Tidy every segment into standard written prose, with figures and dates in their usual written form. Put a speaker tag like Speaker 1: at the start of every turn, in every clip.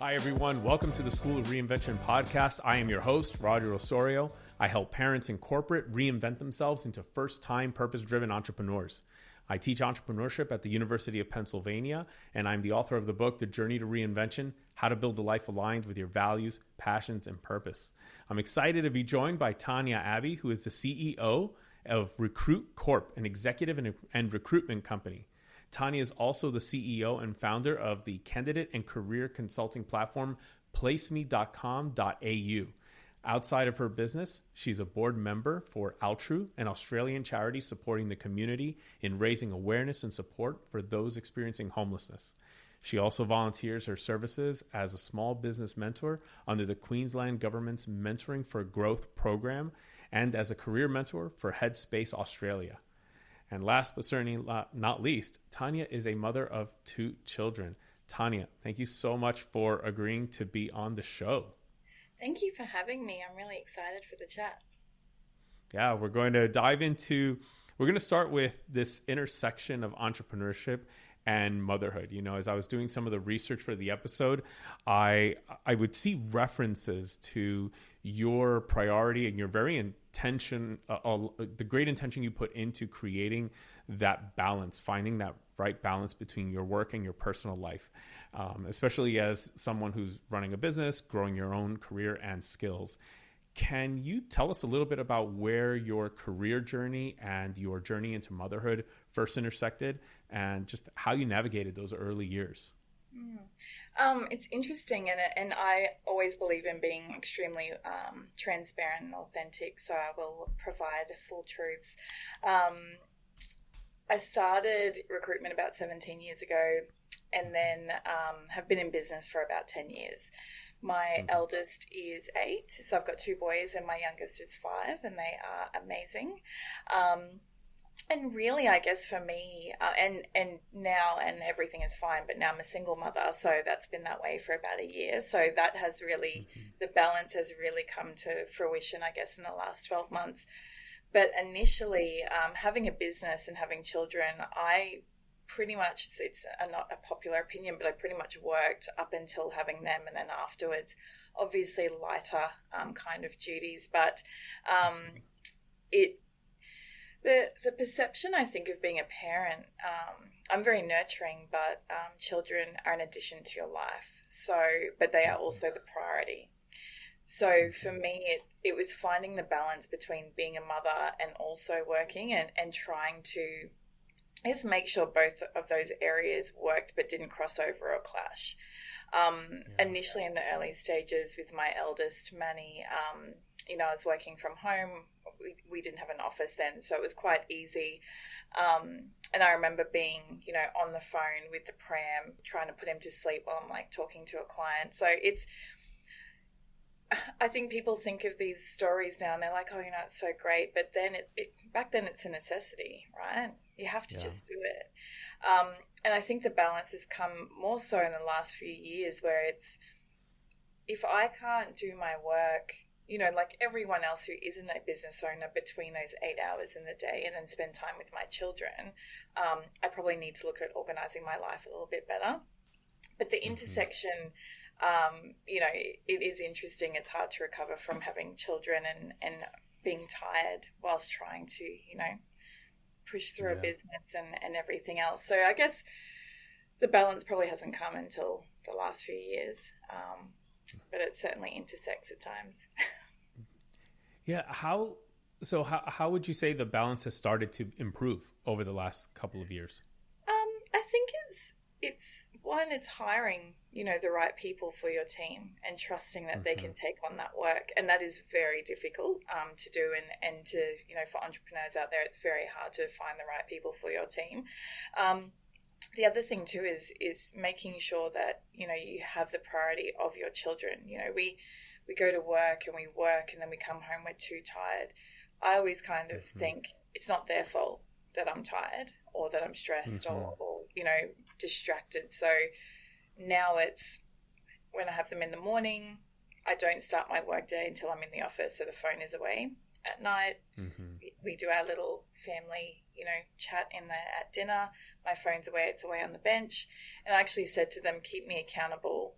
Speaker 1: Hi, everyone. Welcome to the School of Reinvention podcast. I am your host, Roger Osorio. I help parents in corporate reinvent themselves into first-time, purpose-driven entrepreneurs. I teach entrepreneurship at the University of Pennsylvania, and I'm the author of the book, The Journey to Reinvention, How to Build a Life Aligned with Your Values, Passions, and Purpose. I'm excited to be joined by Tanya Abbey, who is the CEO of Recruit Corp, an executive and recruitment company. Tanya is also the CEO and founder of the candidate and career consulting platform placeme.com.au. Outside of her business, she's a board member for Altru, an Australian charity supporting the community in raising awareness and support for those experiencing homelessness. She also volunteers her services as a small business mentor under the Queensland Government's Mentoring for Growth program and as a career mentor for Headspace Australia. And last but certainly not least, Tanya is a mother of 2 children. Tanya, thank you so much for agreeing to be on the show.
Speaker 2: Thank you for having me. I'm really excited for the chat.
Speaker 1: Yeah, we're going to start with this intersection of entrepreneurship and motherhood. You know, as I was doing some of the research for the episode, I would see references to your priority and your very the great intention you put into creating that balance, finding that right balance between your work and your personal life, especially as someone who's running a business, growing your own career and skills. Can you tell us a little bit about where your career journey and your journey into motherhood first intersected and just how you navigated those early years?
Speaker 2: It's interesting, and I always believe in being extremely transparent and authentic, so I will provide full truths. I started recruitment about 17 years ago and then have been in business for about 10 years. My eldest is 8, so I've got 2 boys, and my youngest is 5, and they are amazing. And really, I guess for me, and now, and everything is fine, but now I'm a single mother, so that's been that way for about a year. So that has really, the balance has really come to fruition, I guess, in the last 12 months. But initially, having a business and having children, I pretty much, it's not a popular opinion, but I pretty much worked up until having them, and then afterwards, obviously lighter kind of duties. But The perception, I think, of being a parent, I'm very nurturing, but children are an addition to your life. But they are also the priority. So for me, it was finding the balance between being a mother and also working and trying to just make sure both of those areas worked but didn't cross over or clash. Initially in the early stages with my eldest, Manny, I was working from home. We didn't have an office then, so it was quite easy. And I remember being, on the phone with the pram, trying to put him to sleep while I'm talking to a client. So I think people think of these stories now and they're like, oh, it's so great. But then back then it's a necessity, right? You have to just do it. And I think the balance has come more so in the last few years where it's, if I can't do my work, like everyone else who isn't a business owner between those 8 hours in the day and then spend time with my children, I probably need to look at organizing my life a little bit better. But the intersection, it is interesting. It's hard to recover from having children and being tired whilst trying to, push through a business and everything else. So I guess the balance probably hasn't come until the last few years. But it certainly intersects at times.
Speaker 1: Yeah. How would you say the balance has started to improve over the last couple of years?
Speaker 2: I think it's hiring, the right people for your team and trusting that they can take on that work. And that is very difficult to do. And to, for entrepreneurs out there, it's very hard to find the right people for your team. The other thing too is making sure that, you have the priority of your children. We go to work and then we come home, we're too tired. I always kind of think it's not their fault that I'm tired or that I'm stressed or distracted. So now it's when I have them in the morning, I don't start my work day until I'm in the office. So the phone is away. At night, we do our little family, chat at dinner. My phone's away, it's away on the bench. And I actually said to them, keep me accountable.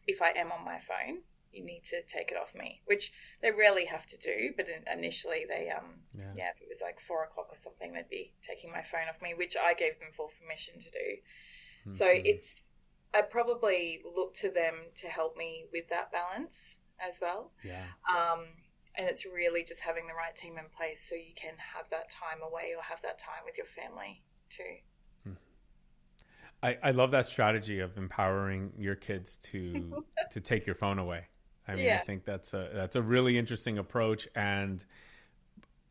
Speaker 2: if I am on my phone, you need to take it off me, which they rarely have to do. But initially they, if it was like 4 o'clock or something, they'd be taking my phone off me, which I gave them full permission to do. Mm-hmm. So I probably look to them to help me with that balance as well.
Speaker 1: Yeah.
Speaker 2: And it's really just having the right team in place so you can have that time away or have that time with your family too.
Speaker 1: I love that strategy of empowering your kids to take your phone away. I mean, I think that's a really interesting approach,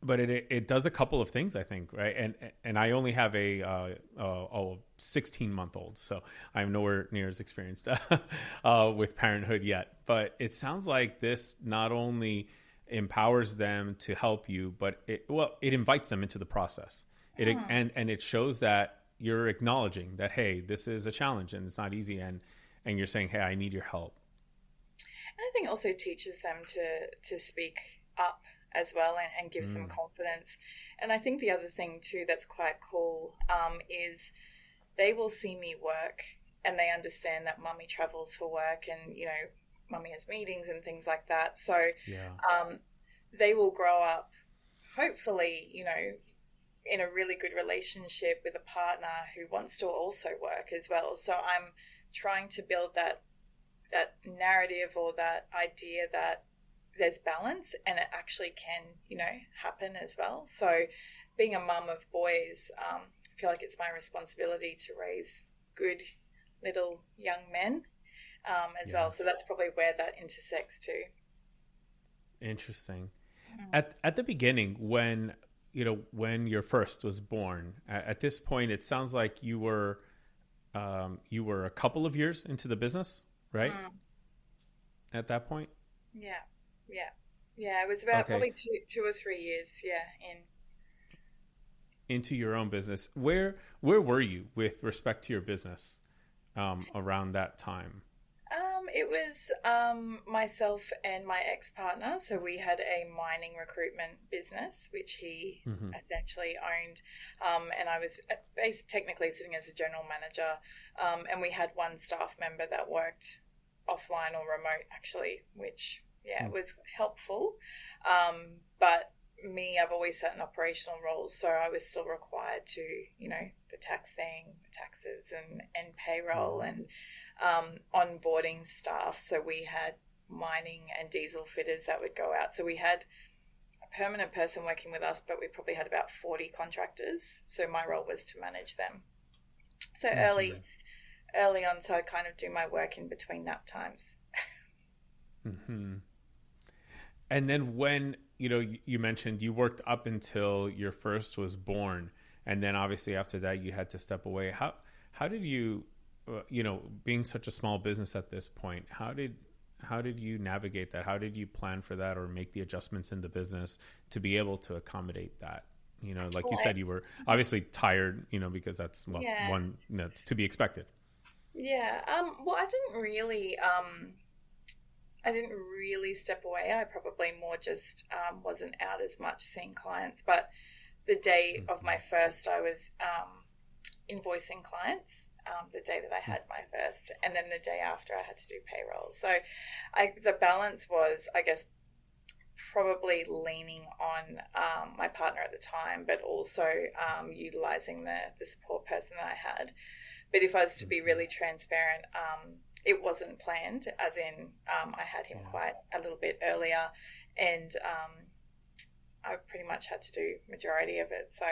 Speaker 1: but it does a couple of things, I think, right? And I only have a 16-month-old, so I'm nowhere near as experienced with parenthood yet. But it sounds like this not only empowers them to help you, but it invites them into the process. And it shows that you're acknowledging that, hey, this is a challenge and it's not easy, and you're saying, hey, I need your help.
Speaker 2: And I think it also teaches them to speak up as well and gives them confidence. And I think the other thing too that's quite cool is they will see me work and they understand that mummy travels for work and, you know, mummy has meetings and things like that. So they will grow up, hopefully, you know, in a really good relationship with a partner who wants to also work as well. So I'm trying to build that narrative or that idea that there's balance and it actually can, you know, happen as well. So being a mum of boys, I feel like it's my responsibility to raise good little young men as well. So that's probably where that intersects too. Interesting.
Speaker 1: At the beginning, when your first was born, at this point, it sounds like you were a couple of years into the business, right? At that point?
Speaker 2: Yeah. It was about probably 2 or 3 years.
Speaker 1: Into your own business. Where were you with respect to your business around that time?
Speaker 2: It was myself and my ex-partner. So we had a mining recruitment business, which he essentially owned. And I was technically sitting as a general manager. And we had one staff member that worked offline or remote, actually, which, it was helpful. But me, I've always sat in operational roles. So I was still required to, you know, the taxes and payroll and onboarding staff. So we had mining and diesel fitters that would go out. So we had a permanent person working with us, but we probably had about 40 contractors. So my role was to manage them. So early on, so I'd kind of do my work in between nap times.
Speaker 1: And then when, you know, you mentioned you worked up until your first was born, and then obviously after that you had to step away. How did you, you know, being such a small business at this point, how did you navigate that? How did you plan for that or make the adjustments in the business to be able to accommodate that? You know, like you said, you were obviously tired, you know, because that's one that's to be expected.
Speaker 2: Yeah. Well, I didn't really step away. I probably more just wasn't out as much seeing clients. But the day of my first, I was invoicing clients. The day that I had my first, and then the day after I had to do payroll. So the balance was, I guess, probably leaning on my partner at the time, but also utilizing the support person that I had. But if I was to be really transparent, it wasn't planned, as in I had him quite a little bit earlier, and I pretty much had to do majority of it. So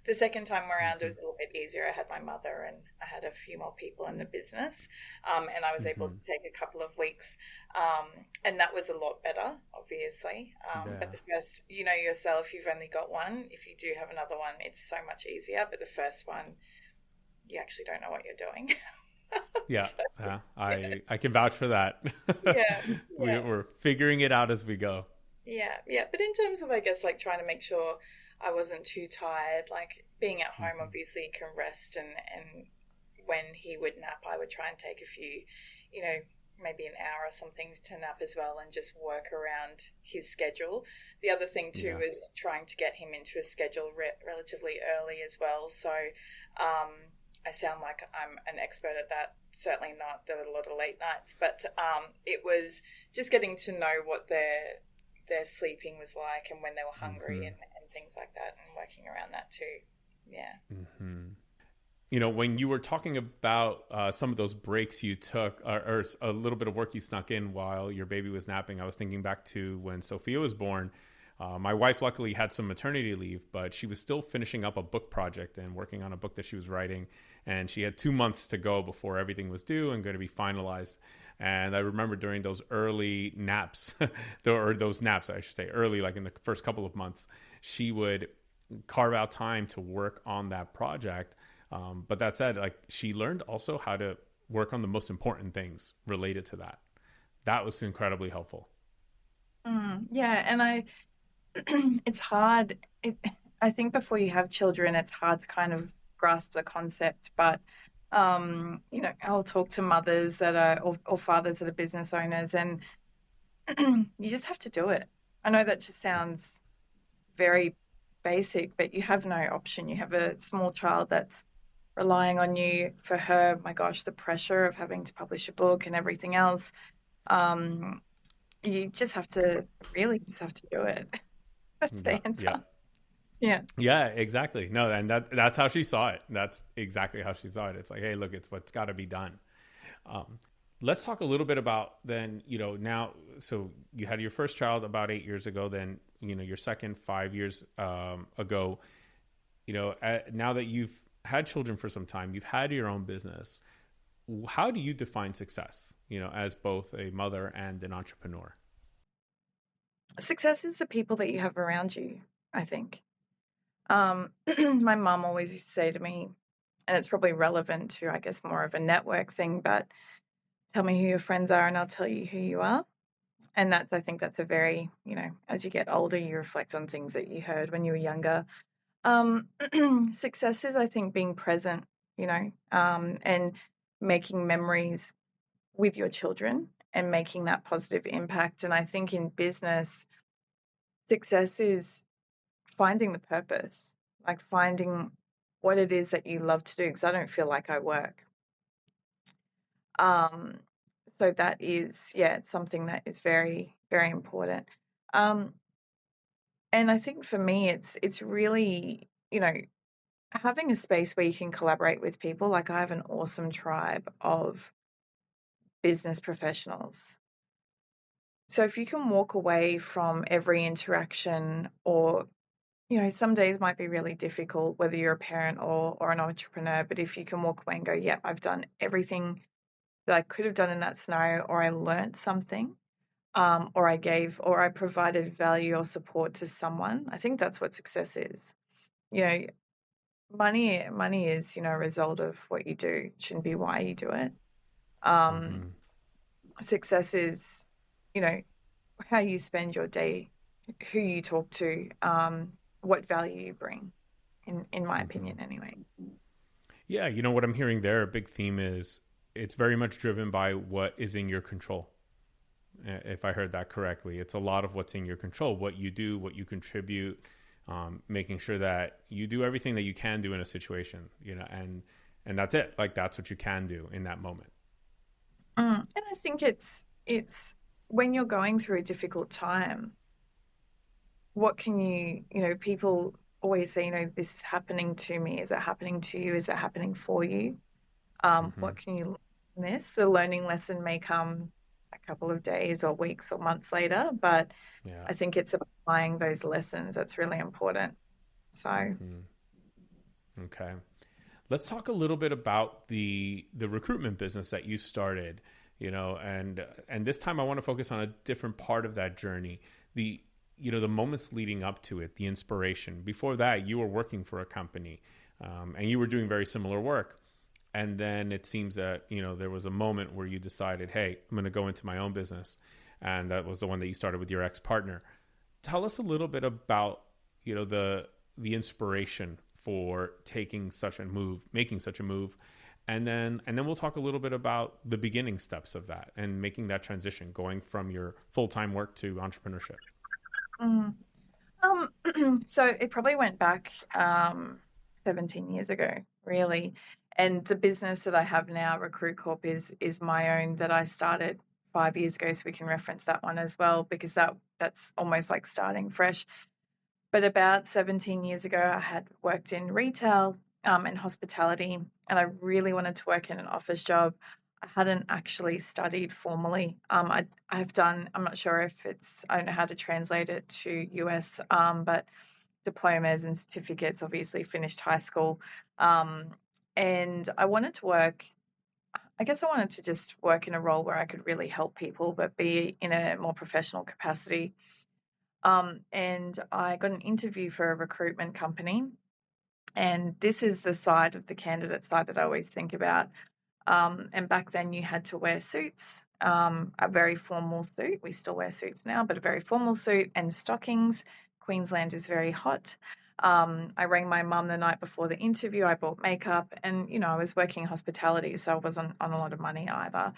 Speaker 2: the second time around, it was a little bit easier. I had my mother and I had a few more people in the business, and I was able to take a couple of weeks, and that was a lot better, obviously. But the first, you know yourself, you've only got one. If you do have another one, it's so much easier. But the first one, you actually don't know what you're doing.
Speaker 1: I can vouch for that. We're figuring it out as we go.
Speaker 2: But in terms of, I guess, like trying to make sure I wasn't too tired, like being at home, obviously you can rest, and when he would nap, I would try and take a few, you know, maybe an hour or something to nap as well, and just work around his schedule. The other thing too is trying to get him into a schedule relatively early as well. So I sound like I'm an expert at that. Certainly not. There were a lot of late nights, but it was just getting to know what their sleeping was like and when they were hungry and things like that, and working around that too. Yeah.
Speaker 1: You know, when you were talking about some of those breaks you took, or a little bit of work you snuck in while your baby was napping, I was thinking back to when Sophia was born. My wife luckily had some maternity leave, but she was still finishing up a book project and working on a book that she was writing. And she had 2 months to go before everything was due and going to be finalized. And I remember during those early naps, or those naps, I should say, early, like in the first couple of months, she would carve out time to work on that project. But that said, like, she learned also how to work on the most important things related to that. That was incredibly helpful.
Speaker 2: Yeah, and it's hard. I think before you have children, it's hard to kind of grasp the concept. But I'll talk to mothers that are or fathers that are business owners, and you just have to do it. I know that just sounds very basic, but you have no option. You have a small child that's relying on you. For her, my gosh, the pressure of having to publish a book and everything else. You just have to really just have to do it. That's
Speaker 1: Yeah.
Speaker 2: the
Speaker 1: Yeah.
Speaker 2: answer. Yeah.
Speaker 1: Yeah, exactly. No, and that's how she saw it. That's exactly how she saw it. It's like, hey, look, it's what's got to be done. Um, let's talk a little bit about then, now, so you had your first child about 8 years ago, then, your second 5 years ago, now that you've had children for some time, you've had your own business. How do you define success, as both a mother and an entrepreneur?
Speaker 2: Success is the people that you have around you, I think. My mum always used to say to me, and it's probably relevant to, I guess, more of a network thing, but tell me who your friends are and I'll tell you who you are. And I think that's a very, as you get older, you reflect on things that you heard when you were younger. Um, Success is, I think, being present, and making memories with your children and making that positive impact. And I think in business, success is finding the purpose, like finding what it is that you love to do, because I don't feel like I work. Um, so that is, yeah, it's something that is very, very important. Um, and I think for me, it's really, having a space where you can collaborate with people. Like, I have an awesome tribe of business professionals. So if you can walk away from every interaction, or some days might be really difficult, whether you're a parent or an entrepreneur, but if you can walk away and go, yeah, I've done everything that I could have done in that scenario, or I learned something, or I provided value or support to someone. I think that's what success is. You know, money is, a result of what you do. It shouldn't be why you do it. Um, Success is, you know, how you spend your day, who you talk to, what value you bring, in my opinion, anyway.
Speaker 1: Yeah, what I'm hearing there, a big theme is it's very much driven by what is in your control. If I heard that correctly, it's a lot of what's in your control, what you do, what you contribute, making sure that you do everything that you can do in a situation, and that's it. Like, that's what you can do in that moment.
Speaker 2: And I think it's when you're going through a difficult time, what can people always say, this is happening to me. Is it happening to you? Is it happening for you? What can you learn from this? The learning lesson may come a couple of days or weeks or months later, but
Speaker 1: Yeah.
Speaker 2: I think it's applying those lessons that's really important. So,
Speaker 1: Okay. Let's talk a little bit about the recruitment business that you started, and this time I want to focus on a different part of that journey. The moments leading up to it, the inspiration. Before that, you were working for a company, and you were doing very similar work. And then it seems that, there was a moment where you decided, hey, I'm going to go into my own business. And that was the one that you started with your ex-partner. Tell us a little bit about, the inspiration for making such a move. And then we'll talk a little bit about the beginning steps of that and making that transition, going from your full-time work to entrepreneurship.
Speaker 2: mm. So it probably went back 17 years ago, really. And the business that I have now, Recruit Corp, is my own, that I started 5 years ago. So we can reference that one as well, because that's almost like starting fresh. But about 17 years ago, I had worked in retail and hospitality, and I really wanted to work in an office job. I hadn't actually studied formally. I've done, I'm not sure if I don't know how to translate it to US, but diplomas and certificates, obviously finished high school. And I wanted to work, I guess I wanted to just work in a role where I could really help people, but be in a more professional capacity. And I got an interview for a recruitment company. And this is the side of the candidate side that I always think about. And back then you had to wear suits, a very formal suit. We still wear suits now, but a very formal suit and stockings. Queensland is very hot. I rang my mum the night before the interview. I bought makeup, and, I was working hospitality, so I wasn't on a lot of money either.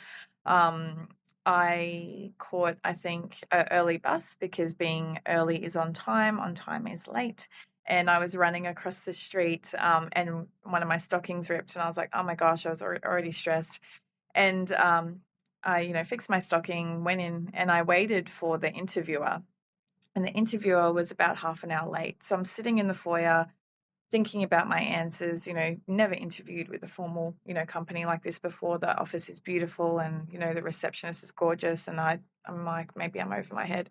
Speaker 2: I caught, I think, an early bus, because being early is on time is late. And I was running across the street, and one of my stockings ripped, and I was like, oh my gosh, I was already stressed. And I, fixed my stocking, went in, and I waited for the interviewer. And the interviewer was about half an hour late. So I'm sitting in the foyer thinking about my answers, never interviewed with a formal, company like this before. The office is beautiful, and, the receptionist is gorgeous. And I'm like, maybe I'm over my head.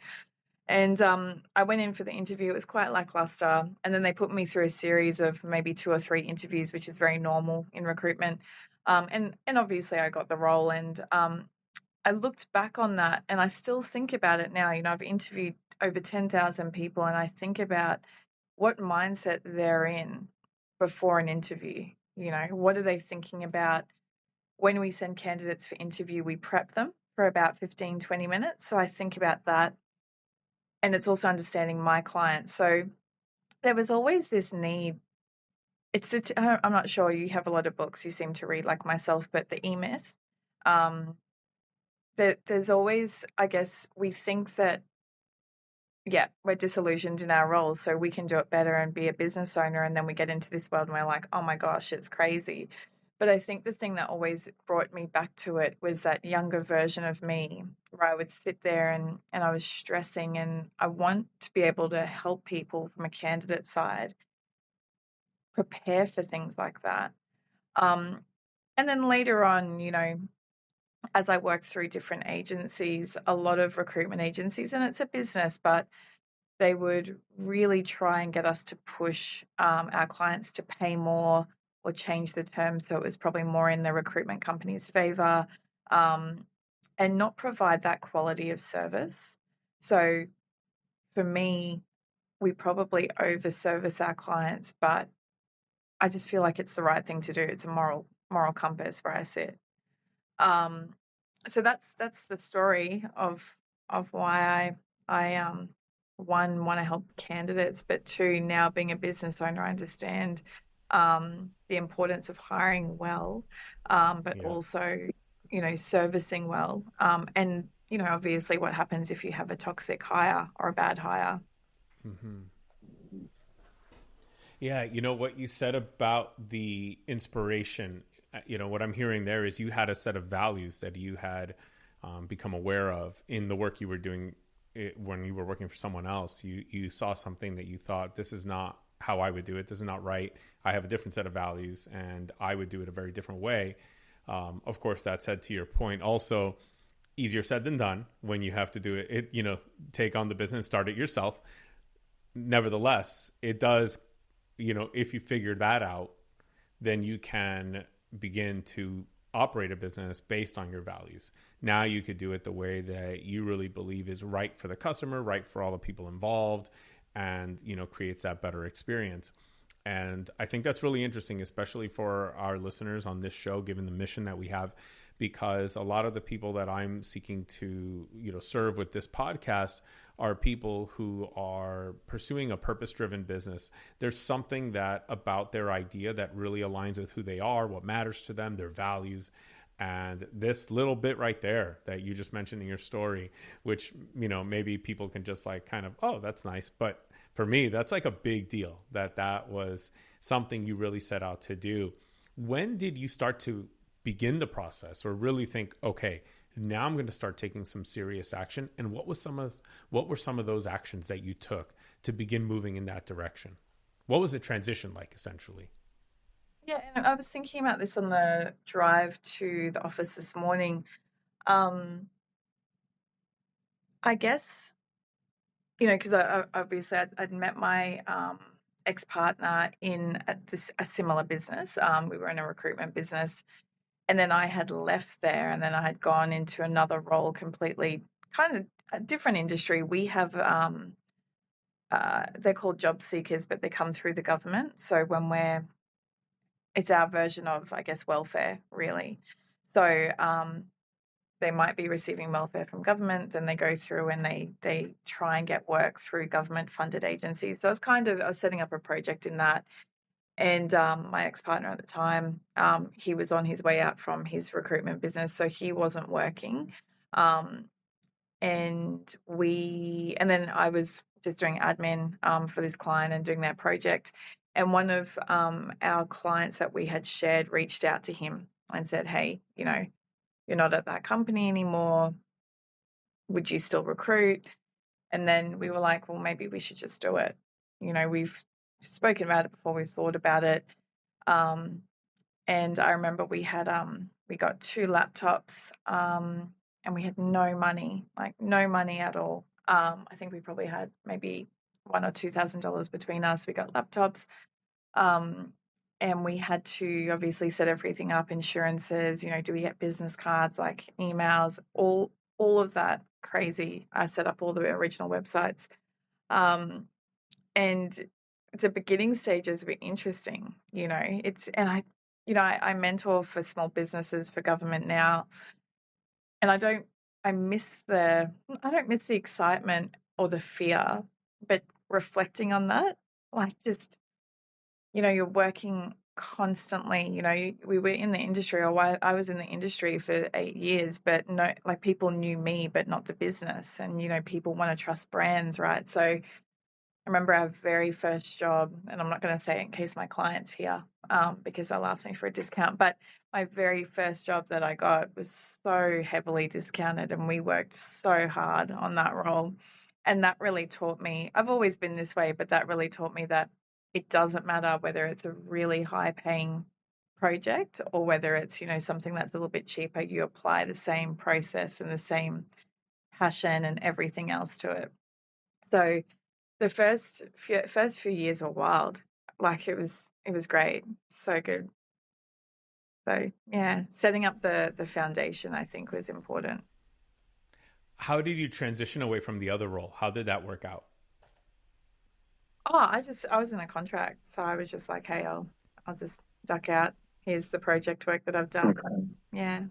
Speaker 2: And I went in for the interview. It was quite lackluster. And then they put me through a series of maybe 2 or 3 interviews, which is very normal in recruitment. And obviously I got the role. And I looked back on that, and I still think about it now. I've interviewed over 10,000 people, and I think about what mindset they're in before an interview. What are they thinking about? When we send candidates for interview, we prep them for about 15, 20 minutes. So I think about that. And it's also understanding my client. So there was always this need. I'm not sure, you have a lot of books you seem to read like myself, but the E-Myth, there's always, I guess, we think that, yeah, we're disillusioned in our roles, so we can do it better and be a business owner. And then we get into this world and we're like, oh my gosh, it's crazy. But I think the thing that always brought me back to it was that younger version of me, where I would sit there and I was stressing, and I want to be able to help people from a candidate side prepare for things like that. And then later on, as I worked through different agencies, a lot of recruitment agencies, and it's a business, but they would really try and get us to push our clients to pay more or change the terms so it was probably more in the recruitment company's favor, and not provide that quality of service. So for me, we probably over-service our clients, but I just feel like it's the right thing to do. It's a moral compass where I sit. So that's the story of why I one, want to help candidates, but 2, now being a business owner, I understand the importance of hiring well, but also, servicing well. And, obviously what happens if you have a toxic hire or a bad hire.
Speaker 1: Mm-hmm. Yeah, what you said about the inspiration, what I'm hearing there is you had a set of values that you had become aware of in the work you were doing when you were working for someone else. You saw something that you thought, this is not how I would do it. This is not right. I have a different set of values, and I would do it a very different way. Of course, that said, to your point, also easier said than done when you have to do it, take on the business, start it yourself. Nevertheless, it does, if you figure that out, then you can begin to operate a business based on your values. Now you could do it the way that you really believe is right for the customer, right for all the people involved, and, creates that better experience. And I think that's really interesting, especially for our listeners on this show, given the mission that we have, because a lot of the people that I'm seeking to, serve with this podcast are people who are pursuing a purpose-driven business. There's something that about their idea that really aligns with who they are, what matters to them, their values. And this little bit right there that you just mentioned in your story, which, maybe people can just like kind of, oh, that's nice. But for me, that's like a big deal that was something you really set out to do. When did you start to begin the process or really think, okay, now I'm going to start taking some serious action? And what were some of those actions that you took to begin moving in that direction? What was the transition like, essentially?
Speaker 2: Yeah, and I was thinking about this on the drive to the office this morning. I guess, because obviously I'd met my ex-partner in a similar business. We were in a recruitment business, and then I had left there, and then I had gone into another role, completely kind of a different industry. We have they're called job seekers, but they come through the government. So it's our version of, I guess, welfare, really. So they might be receiving welfare from government, then they go through and they try and get work through government-funded agencies. So I was setting up a project in that. And my ex-partner at the time, he was on his way out from his recruitment business, so he wasn't working. And then I was just doing admin for this client and doing their project. And one of our clients that we had shared reached out to him and said, "Hey, you're not at that company anymore. Would you still recruit?" And then we were like, well, maybe we should just do it. We've spoken about it before, we've thought about it. And I remember we got 2 laptops, and we had no money, like no money at all. I think we probably had maybe $1,000 or $2,000 between us. We got laptops. And we had to obviously set everything up, insurances, do we get business cards, like emails, all of that crazy. I set up all the original websites. And the beginning stages were interesting, I mentor for small businesses, for government now. And I don't miss the excitement or the fear, but reflecting on that, like just, you're working constantly. We were in the industry, or I was in the industry for 8 years, but no, like people knew me, but not the business. And, people want to trust brands, right? So I remember our very first job, and I'm not going to say it in case my client's here, because they'll ask me for a discount, but my very first job that I got was so heavily discounted, and we worked so hard on that role. And that really taught me, I've always been this way, but that really taught me that it doesn't matter whether it's a really high paying project or whether it's, something that's a little bit cheaper. You apply the same process and the same passion and everything else to it. So the first few years were wild. Like it was great. So good. So yeah, setting up the foundation, I think, was important.
Speaker 1: How did you transition away from the other role? How did that work out?
Speaker 2: Oh, I was in a contract, so I was just like, hey, I'll just duck out. Here's the project work that I've done. Yeah.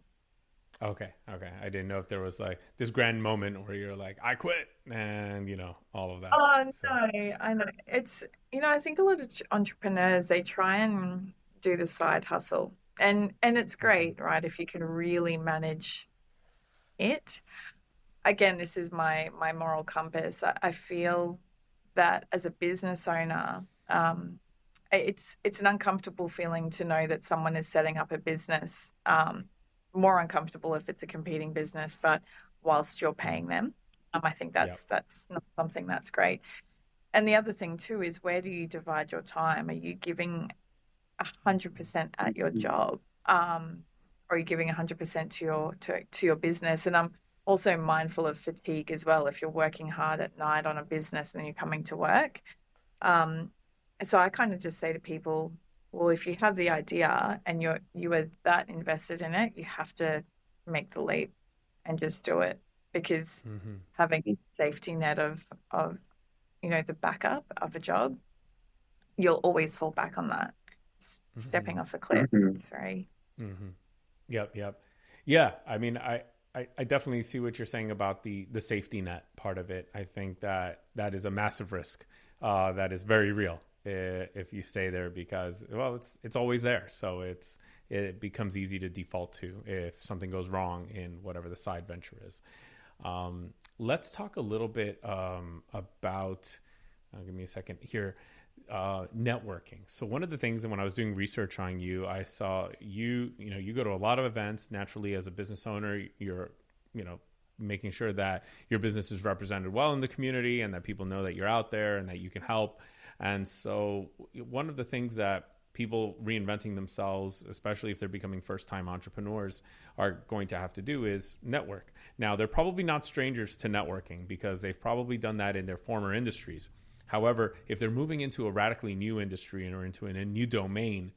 Speaker 1: Okay. I didn't know if there was like this grand moment where you're like, I quit, and all of that.
Speaker 2: Oh
Speaker 1: So.
Speaker 2: no, I know. It's I think a lot of entrepreneurs, they try and do the side hustle, and it's great, right? If you can really manage it. Again, this is my moral compass. I feel that as a business owner, it's an uncomfortable feeling to know that someone is setting up a business. More uncomfortable if it's a competing business, but whilst you're paying them, I think that's not something that's great. And the other thing too is, where do you divide your time? Are you giving 100% at your job, or are you giving 100% to your business? And I'm also mindful of fatigue as well. If you're working hard at night on a business and then you're coming to work, so I kind of just say to people, well, if you have the idea and you are that invested in it, you have to make the leap and just do it, because having a safety net of the backup of a job, you'll always fall back on that. Stepping off a cliff. It's very.
Speaker 1: Yep. Yeah. I mean, I definitely see what you're saying about the safety net part of it. I think that is a massive risk that is very real if you stay there, because, well, it's always there. So it becomes easy to default to if something goes wrong in whatever the side venture is. Let's talk a little bit about, give me a second here, networking. So one of the things, and when I was doing research on you, I saw you go to a lot of events. Naturally, as a business owner, you're, making sure that your business is represented well in the community and that people know that you're out there and that you can help. And so one of the things that people reinventing themselves, especially if they're becoming first-time entrepreneurs, are going to have to do is network. Now, they're probably not strangers to networking because they've probably done that in their former industries. However, if they're moving into a radically new industry or into a new domain,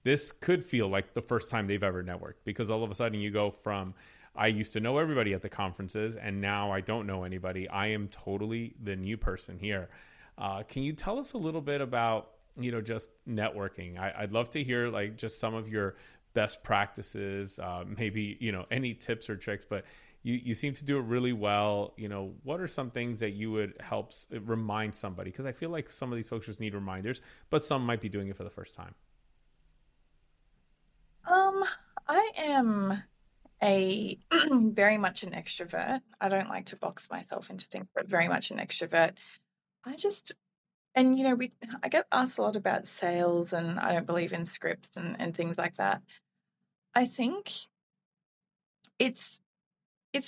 Speaker 1: this could feel like the first time they've ever networked, because all of a sudden you go from, I used to know everybody at the conferences and now I don't know anybody. I am totally the new person here. Can you tell us a little bit about, just networking? I'd love to hear like just some of your best practices, maybe, any tips or tricks, but you seem to do it really well. What are some things that you would help remind somebody? Because I feel like some of these folks just need reminders, but some might be doing it for the first time.
Speaker 2: I am a very much an extrovert. I don't like to box myself into things, but very much an extrovert. I just, and I get asked a lot about sales, and I don't believe in scripts and things like that. I think it's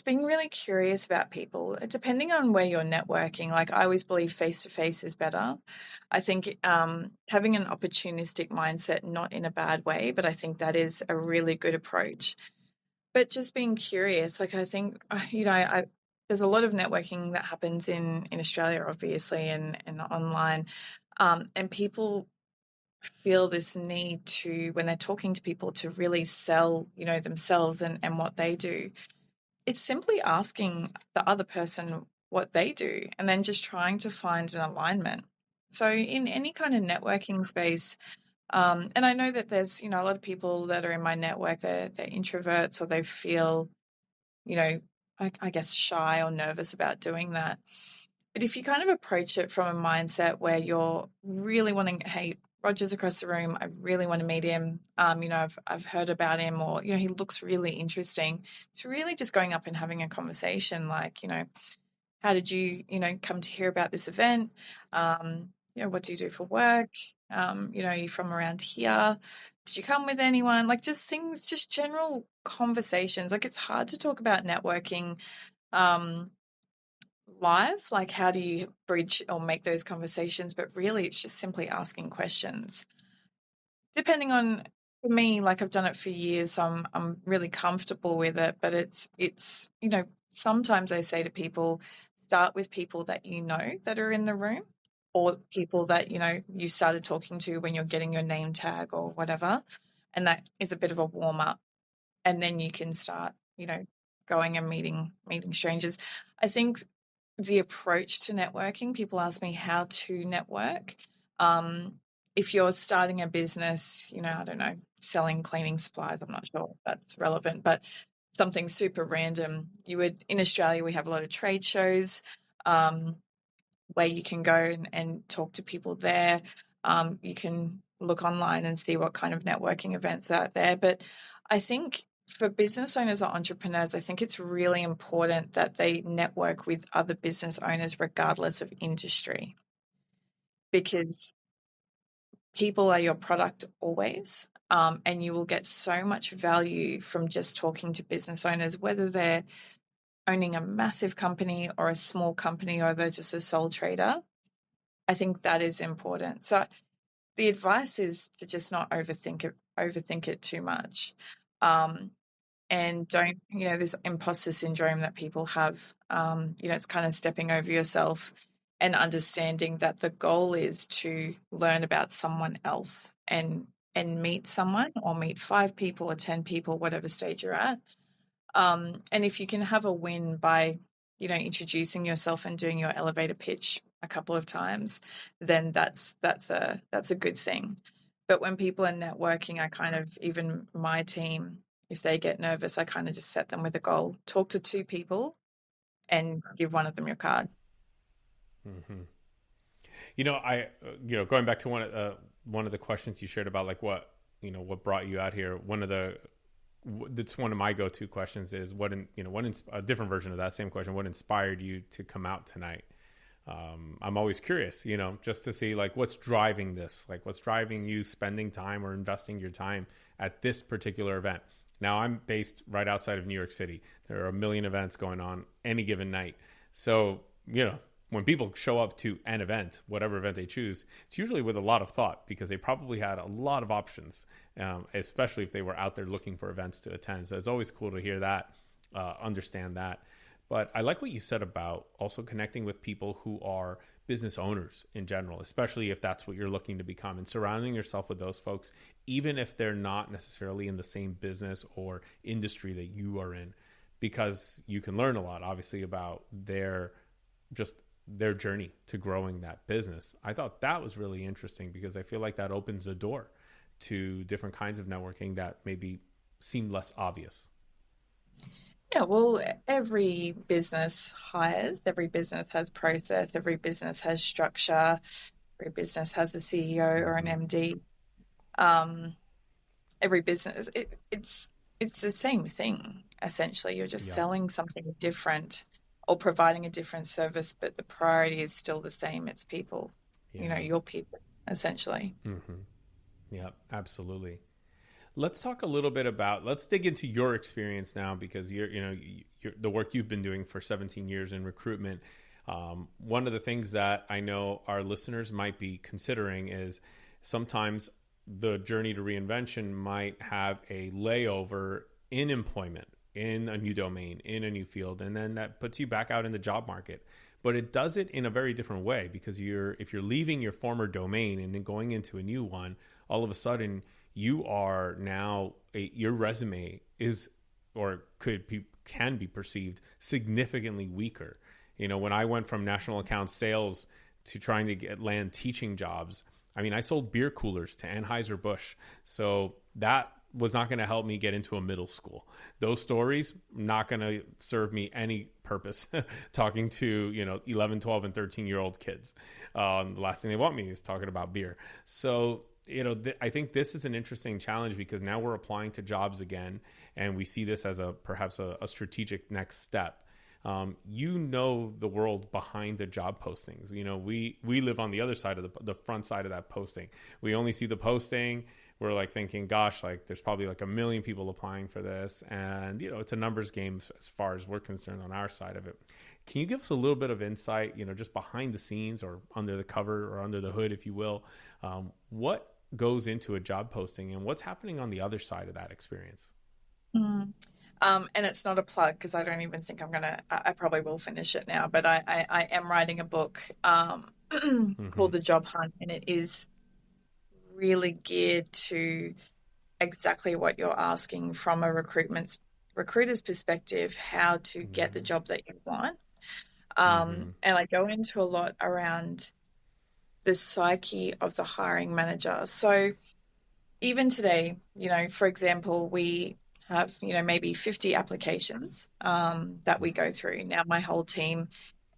Speaker 2: being really curious about people, depending on where you're networking. Like, I always believe face to face is better. I think having an opportunistic mindset, not in a bad way, but I think that is a really good approach. But just being curious, like, I think, there's a lot of networking that happens in Australia, obviously, and online. And people feel this need to, when they're talking to people, to really sell, themselves and what they do. It's simply asking the other person what they do and then just trying to find an alignment. So in any kind of networking space, and I know that there's, a lot of people that are in my network, they're introverts, or they feel, I guess, shy or nervous about doing that. But if you kind of approach it from a mindset where you're really wanting, hey, Roger's across the room, I really want to meet him. I've heard about him, or, he looks really interesting. It's really just going up and having a conversation like, how did you, come to hear about this event? What do you do for work? Are you from around here? Did you come with anyone? Like, just things, just general conversations. Like, it's hard to talk about networking live. Like, how do you bridge or make those conversations? But really, it's just simply asking questions. Depending on, for me, like, I've done it for years, so I'm really comfortable with it. But it's sometimes I say to people, start with people that that are in the room, or people that you started talking to when you're getting your name tag or whatever, and that is a bit of a warm up, and then you can start going and meeting strangers. I think the approach to networking, people ask me how to network. If you're starting a business, I don't know, selling cleaning supplies, I'm not sure if that's relevant, but something super random, in Australia, we have a lot of trade shows where you can go and talk to people there. You can look online and see what kind of networking events are out there. But I think for business owners or entrepreneurs, I think it's really important that they network with other business owners regardless of industry, because people are your product always, and you will get so much value from just talking to business owners, whether they're owning a massive company or a small company, or they're just a sole trader. I think that is important. So the advice is to just not overthink it too much. And don't, this imposter syndrome that people have, it's kind of stepping over yourself and understanding that the goal is to learn about someone else and meet someone, or meet 5 people or 10 people, whatever stage you're at. And if you can have a win by, introducing yourself and doing your elevator pitch a couple of times, then that's a good thing. But when people are networking, I kind of, even my team, if they get nervous, I kind of just set them with a goal. Talk to 2 people and give one of them your card.
Speaker 1: Mm-hmm. Going back to one of the questions you shared about, like, what brought you out here. That's one of my go-to questions is a different version of that same question. What inspired you to come out tonight? I'm always curious, just to see like what's driving this, like what's driving you spending time or investing your time at this particular event. Now I'm based right outside of New York City. There are a million events going on any given night. So, when people show up to an event, whatever event they choose, it's usually with a lot of thought because they probably had a lot of options, especially if they were out there looking for events to attend. So it's always cool to hear that, understand that. But I like what you said about also connecting with people who are business owners in general, especially if that's what you're looking to become, and surrounding yourself with those folks, even if they're not necessarily in the same business or industry that you are in, because you can learn a lot, obviously, about their journey to growing that business. I thought that was really interesting because I feel like that opens a door to different kinds of networking that maybe seem less obvious.
Speaker 2: Yeah, well, every business hires, every business has process, every business has structure, every business has a CEO or an MD. Every business, it's the same thing, essentially. You're just selling something different or providing a different service, but the priority is still the same. It's people, your people, essentially.
Speaker 1: Yeah, absolutely. Let's talk a little bit let's dig into your experience now, because you're the work you've been doing for 17 years in recruitment. One of the things that I know our listeners might be considering is sometimes the journey to reinvention might have a layover in employment, in a new domain, in a new field, and then that puts you back out in the job market. But it does it in a very different way, because if you're leaving your former domain and then going into a new one, all of a sudden you are now your resume is, or can be perceived significantly weaker. When I went from national account sales to trying to land teaching jobs, I mean, I sold beer coolers to Anheuser-Busch. So that was not going to help me get into a middle school. Those stories not going to serve me any purpose talking to 11, 12 and 13-year-old kids. The last thing they want me is talking about beer. So I think this is an interesting challenge, because now we're applying to jobs again, and we see this as perhaps a strategic next step. The world behind the job postings. We live on the other side of the front side of that posting. We only see the posting. We're like thinking, gosh, like there's probably like 1 million people applying for this, and it's a numbers game as far as we're concerned on our side of it. Can you give us a little bit of insight, just behind the scenes or under the cover or under the hood, if you will? What goes into a job posting and what's happening on the other side of that experience?
Speaker 2: And it's not a plug, because I don't even think I probably will finish it now, but I am writing a book called The Job Hunt, and it is really geared to exactly what you're asking from a recruiter's perspective, how to get the job that you want. And I go into a lot around the psyche of the hiring manager. So even today, for example, we have, maybe 50 applications that we go through. Now, my whole team,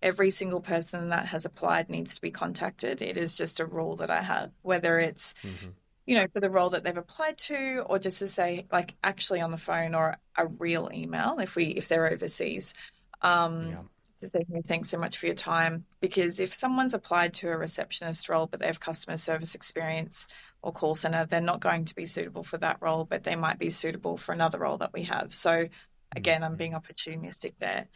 Speaker 2: every single person that has applied needs to be contacted. It is just a rule that I have, whether it's, for the role that they've applied to, or just to say, like, actually on the phone, or a real email if they're overseas. To say, thanks so much for your time. Because if someone's applied to a receptionist role, but they have customer service experience or call center, they're not going to be suitable for that role, but they might be suitable for another role that we have. So again, I'm being opportunistic there.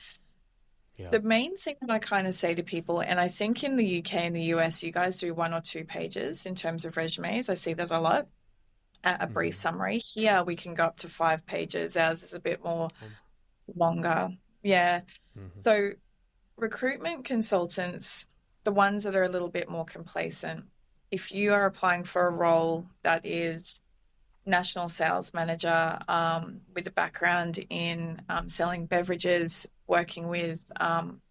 Speaker 2: Yeah. The main thing that I kind of say to people, and I think in the UK and the US, you guys do 1 or 2 pages in terms of resumes. I see that a lot. A brief summary. Here we can go up to 5 pages. Ours is a bit more longer. Yeah. So recruitment consultants, the ones that are a little bit more complacent, if you are applying for a role that is national sales manager with a background in selling beverages, working with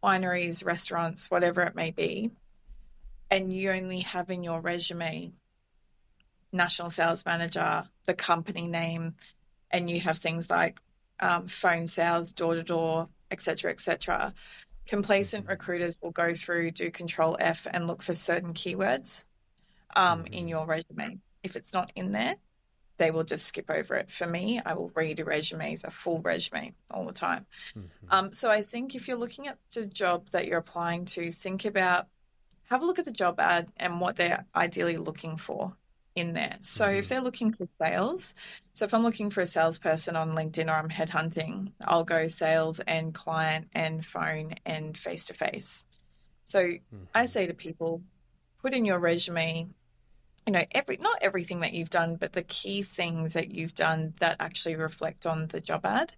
Speaker 2: wineries, restaurants, whatever it may be, and you only have in your resume national sales manager, the company name, and you have things like phone sales, door-to-door, et cetera, complacent recruiters will go through, do Control F, and look for certain keywords in your resume. If it's not in there, they will just skip over it. For me, I will read a full resume all the time. So I think if you're looking at the job that you're applying to, think about have a look at the job ad and what they're ideally looking for in there. So if they're looking for sales, so if I'm looking for a salesperson on LinkedIn or I'm headhunting, I'll go sales and client and phone and face to face. So I say to people, put in your resume, not everything that you've done, but the key things that you've done that actually reflect on the job ad.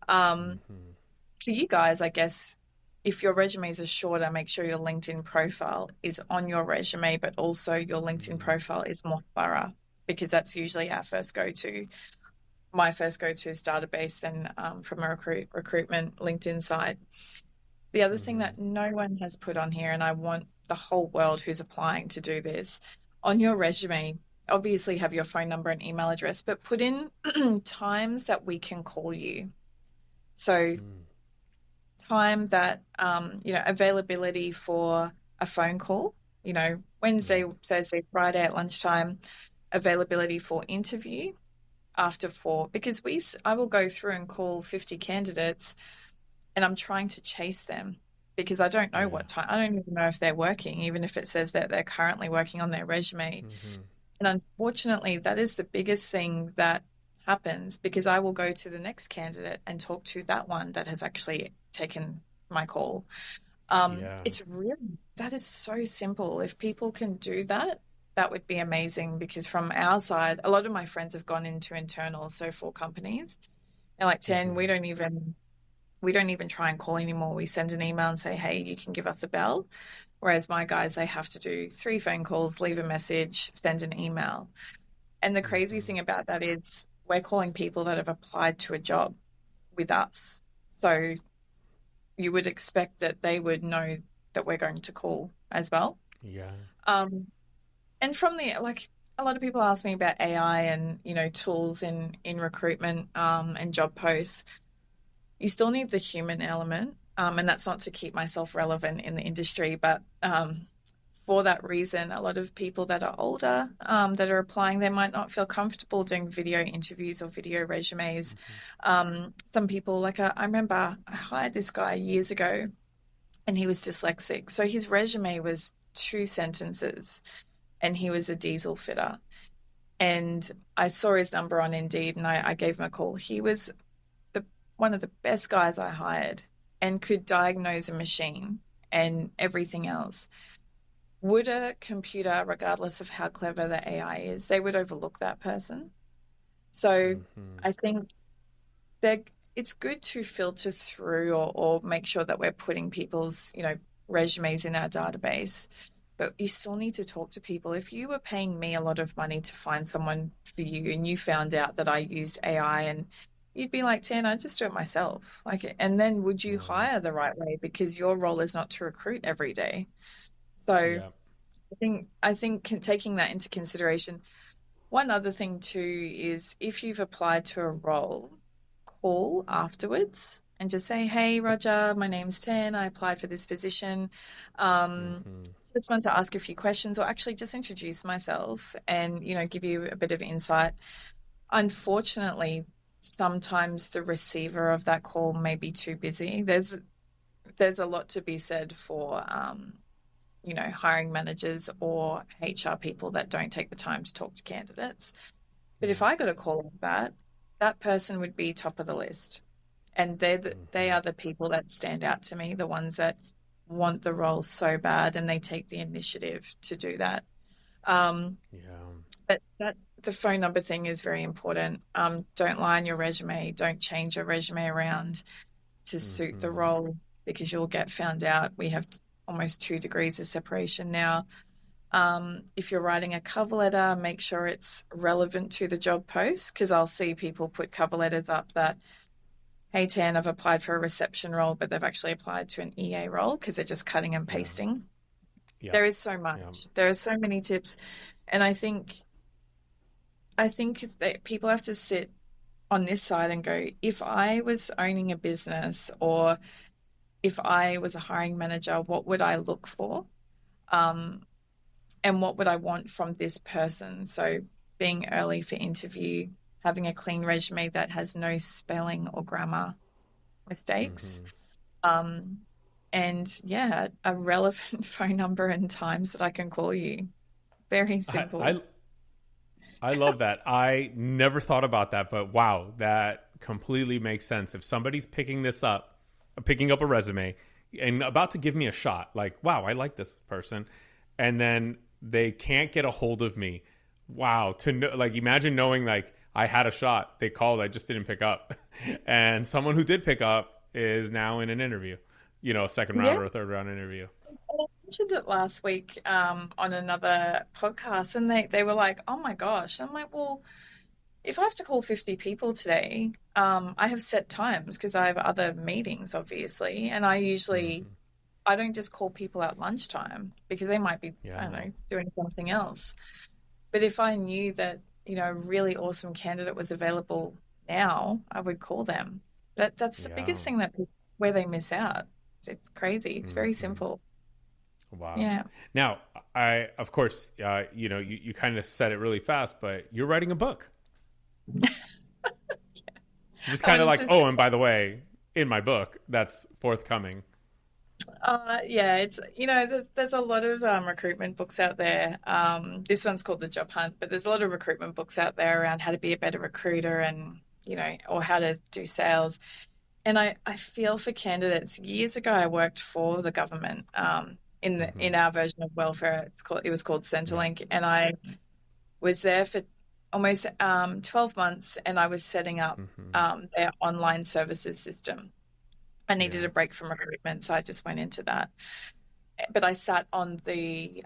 Speaker 2: For you guys, I guess, if your resumes are shorter, make sure your LinkedIn profile is on your resume, but also your LinkedIn profile is more thorough, because that's usually our first go-to. My first go-to is database, then from a recruitment LinkedIn side. The other thing that no one has put on here, and I want the whole world who's applying to do this, on your resume, obviously have your phone number and email address, but put in times that we can call you. So time that, availability for a phone call, Wednesday, Thursday, Friday at lunchtime, availability for interview after 4, because I will go through and call 50 candidates and I'm trying to chase them because I don't know what time. I don't even know if they're working, even if it says that they're currently working on their resume. And unfortunately, that is the biggest thing that happens, because I will go to the next candidate and talk to that one that has actually taken my call. That is so simple. If people can do that, that would be amazing, because from our side, a lot of my friends have gone into internal, so for companies, and like 10, we don't even try and call anymore. We send an email and say, hey, you can give us a bell. Whereas my guys, they have to do 3 phone calls, leave a message, send an email. And the crazy thing about that is we're calling people that have applied to a job with us. So you would expect that they would know that we're going to call as well.
Speaker 1: Yeah.
Speaker 2: And from a lot of people ask me about AI and, tools in recruitment and job posts. You still need the human element, and that's not to keep myself relevant in the industry, but for that reason, a lot of people that are older that are applying, they might not feel comfortable doing video interviews or video resumes. Some people, I remember I hired this guy years ago and he was dyslexic. So his resume was 2 sentences and he was a diesel fitter. And I saw his number on Indeed and I gave him a call. He was one of the best guys I hired and could diagnose a machine and everything else. Would a computer, regardless of how clever the AI is, they would overlook that person? So I think that it's good to filter through or make sure that we're putting people's, resumes in our database. But you still need to talk to people. If you were paying me a lot of money to find someone for you and you found out that I used AI, and you'd be like, Tan, I just do it myself. And then would you hire the right way? Because your role is not to recruit every day. So I think taking that into consideration. One other thing too is if you've applied to a role, call afterwards and just say, hey, Roger, my name's Tan. I applied for this position. Just want to ask a few questions, or actually just introduce myself and, give you a bit of insight. Unfortunately, sometimes the receiver of that call may be too busy. There's a lot to be said for, hiring managers or HR people that don't take the time to talk to candidates. But if I got a call like that person would be top of the list. And they are the people that stand out to me, the ones that want the role so bad and they take the initiative to do that. But the phone number thing is very important. Don't lie on your resume. Don't change your resume around to suit the role, because you'll get found out. We have almost 2 degrees of separation now. If you're writing a cover letter, make sure it's relevant to the job post, because I'll see people put cover letters up that, hey, Tan, I've applied for a reception role, but they've actually applied to an EA role because they're just cutting and pasting. There is so much. There are so many tips. And I think that people have to sit on this side and go, if I was owning a business or if I was a hiring manager, what would I look for? And what would I want from this person? So being early for interview, having a clean resume that has no spelling or grammar mistakes, and yeah, a relevant phone number and times that I can call you. Very
Speaker 1: I,
Speaker 2: simple.
Speaker 1: I I love that. I never thought about that, but wow, that completely makes sense. If somebody's picking up a resume and about to give me a shot, like, wow, I like this person, and then they can't get a hold of me. Wow, to know, like, imagine knowing like I had a shot, they called, I just didn't pick up, and someone who did pick up is now in an interview, a second round
Speaker 2: Yeah.
Speaker 1: or a third round interview.
Speaker 2: I mentioned it last week on another podcast, and they were like, "Oh my gosh!" I'm like, "Well, if I have to call 50 people today, I have set times because I have other meetings, obviously, and
Speaker 1: Hmm.
Speaker 2: I don't just call people at lunchtime because they might be, I don't
Speaker 1: Yeah,
Speaker 2: know, doing something else. But if I knew that, a really awesome candidate was available now, I would call them. That's the
Speaker 1: yeah.
Speaker 2: biggest thing where they miss out. It's crazy. It's very
Speaker 1: Hmm.
Speaker 2: simple.
Speaker 1: Wow.
Speaker 2: Yeah.
Speaker 1: Now, I, of course, you kind of said it really fast, but you're writing a book. Just
Speaker 2: I
Speaker 1: kind of
Speaker 2: wanted
Speaker 1: like,
Speaker 2: to say,
Speaker 1: oh, and by the way, in my book, that's forthcoming.
Speaker 2: yeah, it's, there's a lot of recruitment books out there. This one's called The Job Hunt, but there's a lot of recruitment books out there around how to be a better recruiter and, or how to do sales. And I feel for candidates. Years ago, I worked for the government
Speaker 1: Hmm.
Speaker 2: in our version of welfare. It was called
Speaker 1: Yeah.
Speaker 2: Centrelink, and I was there for almost 12 months, and I was setting up
Speaker 1: Hmm.
Speaker 2: their online services system. I needed
Speaker 1: Yeah.
Speaker 2: a break from recruitment, so I just went into that. But I sat on the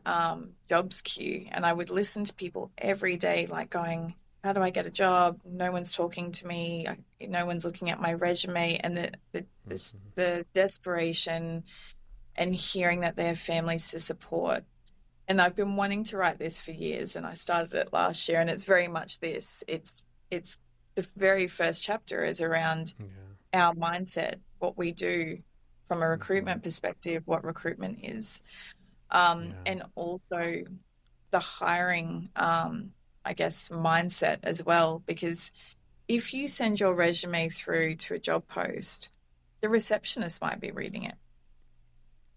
Speaker 2: jobs queue, and I would listen to people every day, like going, "How do I get a job? No one's talking to me. No one's looking at my resume," and
Speaker 1: Hmm.
Speaker 2: the desperation and hearing that they have families to support. And I've been wanting to write this for years, and I started it last year, and it's very much this. It's the very first chapter is around
Speaker 1: Yeah.
Speaker 2: our mindset, what we do from a
Speaker 1: Hmm.
Speaker 2: recruitment perspective, what recruitment is,
Speaker 1: Yeah.
Speaker 2: and also the hiring, I guess, mindset as well. Because if you send your resume through to a job post, the receptionist might be reading it,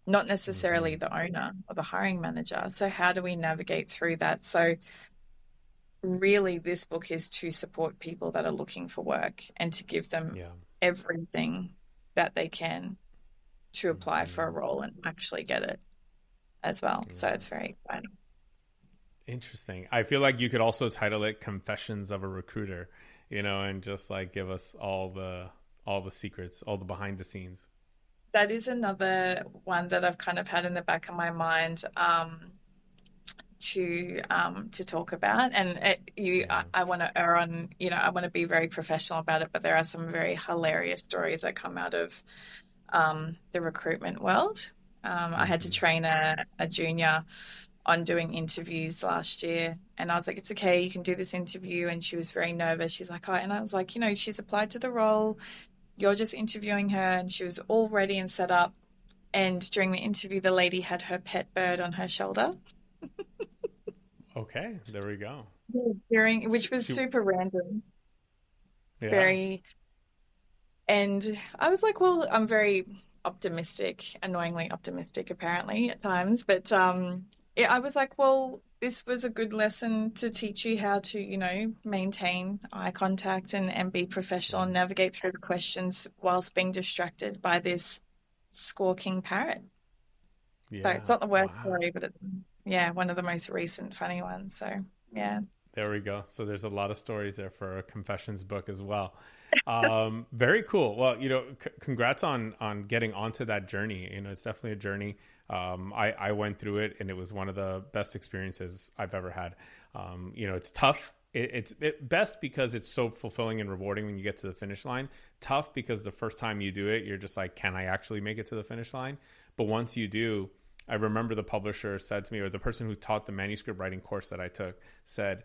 Speaker 2: not necessarily
Speaker 1: Hmm.
Speaker 2: the owner or the hiring manager. So, how do we navigate through that? So, really, this book is to support people that are looking for work and to give them
Speaker 1: Yeah.
Speaker 2: everything that they can to apply for a
Speaker 1: Hmm.
Speaker 2: role and actually get it as well. So
Speaker 1: Yeah.
Speaker 2: it's very exciting.
Speaker 1: Interesting. I feel like you could also title it Confessions of a Recruiter, and just like give us all the secrets, all the behind the scenes.
Speaker 2: That is another one that I've kind of had in the back of my mind to talk about. And
Speaker 1: Yeah.
Speaker 2: I want to err on, I want to be very professional about it, but there are some very hilarious stories that come out of the recruitment world. I had to
Speaker 1: Hmm.
Speaker 2: train a junior on doing interviews last year, and I was like, "It's okay, you can do this interview." And she was very nervous. She's like, "Oh," and I was like, she's applied to the role. You're just interviewing her, and she was all ready and set up. And during the interview, the lady had her pet bird on her shoulder
Speaker 1: Okay. There we go.
Speaker 2: which was
Speaker 1: She
Speaker 2: super random,
Speaker 1: yeah.
Speaker 2: very. And I was like, well, I'm very optimistic, annoyingly optimistic, apparently at times. But yeah, I was like, well, this was a good lesson to teach you how to, maintain eye contact and be professional and
Speaker 1: Yeah.
Speaker 2: navigate through the questions whilst being distracted by this squawking parrot. So it's
Speaker 1: Yeah.
Speaker 2: not the worst
Speaker 1: Wow.
Speaker 2: story, but it's, yeah, one of the most recent funny ones. So yeah.
Speaker 1: There we go. So there's a lot of stories there for a confessions book as well. Very cool. Well, congrats on getting onto that journey. It's definitely a journey. I went through it, and it was one of the best experiences I've ever had. It's tough. It's best because it's so fulfilling and rewarding when you get to the finish line. Tough because the first time you do it, you're just like, can I actually make it to the finish line? But once you do, I remember the publisher said to me, or the person who taught the manuscript writing course that I took said,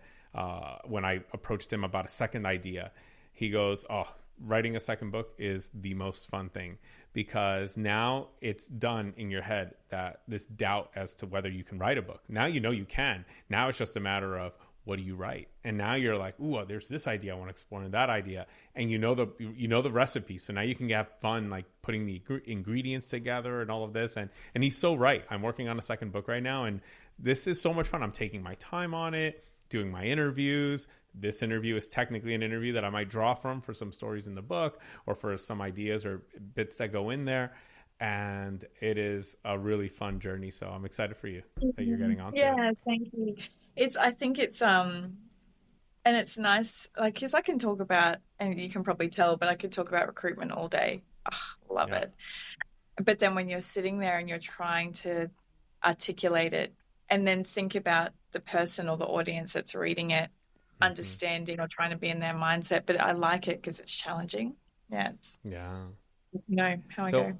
Speaker 1: when I approached him about a second idea, he goes, "Oh, writing a second book is the most fun thing because now it's done in your head, that this doubt as to whether you can write a book. Now you know you can. Now it's just a matter of what do you write? And now you're like, ooh, there's this idea I want to explore, and that idea, and you know the recipe. So now you can have fun like putting the ingredients together and all of this. And he's so right. I'm working on a second book right now, and this is so much fun. I'm taking my time on it, doing my interviews. This interview is technically an interview that I might draw from for some stories in the book or for some ideas or bits that go in there. And it is a really fun journey. So I'm excited for you that you're getting onto it.
Speaker 2: Yeah, thank you. I think it's and it's nice, like, because I can talk about, and you can probably tell, but I could talk about recruitment all day. Love it. But then when you're sitting there and you're trying to articulate it and then think about the person or the audience that's reading it, understanding or trying to be in their mindset. But I like it because it's challenging. Yeah. How I go.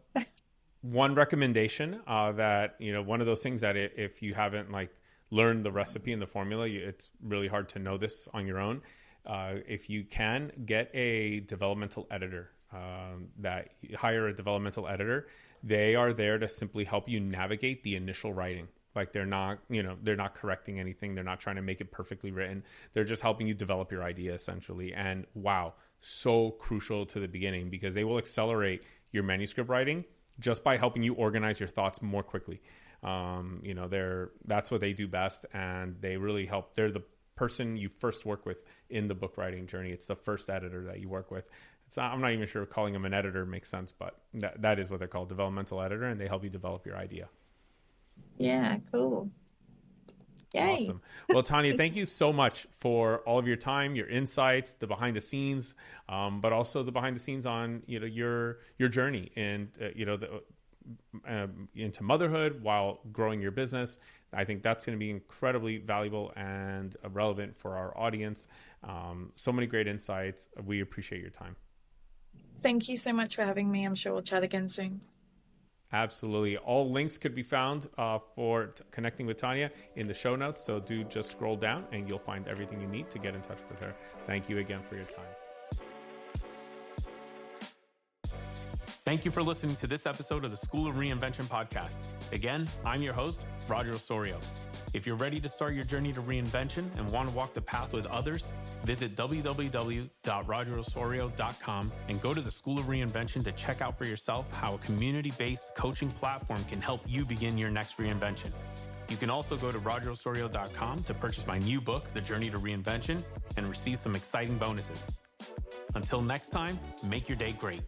Speaker 1: One recommendation that, one of those things that if you haven't like learned the recipe and the formula, it's really hard to know this on your own. If you can get a developmental editor, hire a developmental editor, they are there to simply help you navigate the initial writing. Like they're not correcting anything. They're not trying to make it perfectly written. They're just helping you develop your idea essentially. And wow, so crucial to the beginning because they will accelerate your manuscript writing just by helping you organize your thoughts more quickly. That's what they do best, and they really help. They're the person you first work with in the book writing journey. It's the first editor that you work with. I'm not even sure calling them an editor makes sense, but that is what they're called, developmental editor, and they help you develop your idea.
Speaker 2: Yeah, cool. Yay.
Speaker 1: Awesome. Well, Tanya, thank you so much for all of your time, your insights, the behind the scenes, but also the behind the scenes on your journey and into motherhood while growing your business. I think that's going to be incredibly valuable and relevant for our audience. So many great insights. We appreciate your time.
Speaker 2: Thank you so much for having me. I'm sure we'll chat again soon.
Speaker 1: Absolutely. All links could be found for connecting with Tanya in the show notes. So do just scroll down and you'll find everything you need to get in touch with her. Thank you again for your time. Thank you for listening to this episode of the School of Reinvention podcast. Again, I'm your host, Roger Osorio. If you're ready to start your journey to reinvention and want to walk the path with others, visit www.rogerosorio.com and go to the School of Reinvention to check out for yourself how a community-based coaching platform can help you begin your next reinvention. You can also go to rogerosorio.com to purchase my new book, The Journey to Reinvention, and receive some exciting bonuses. Until next time, make your day great.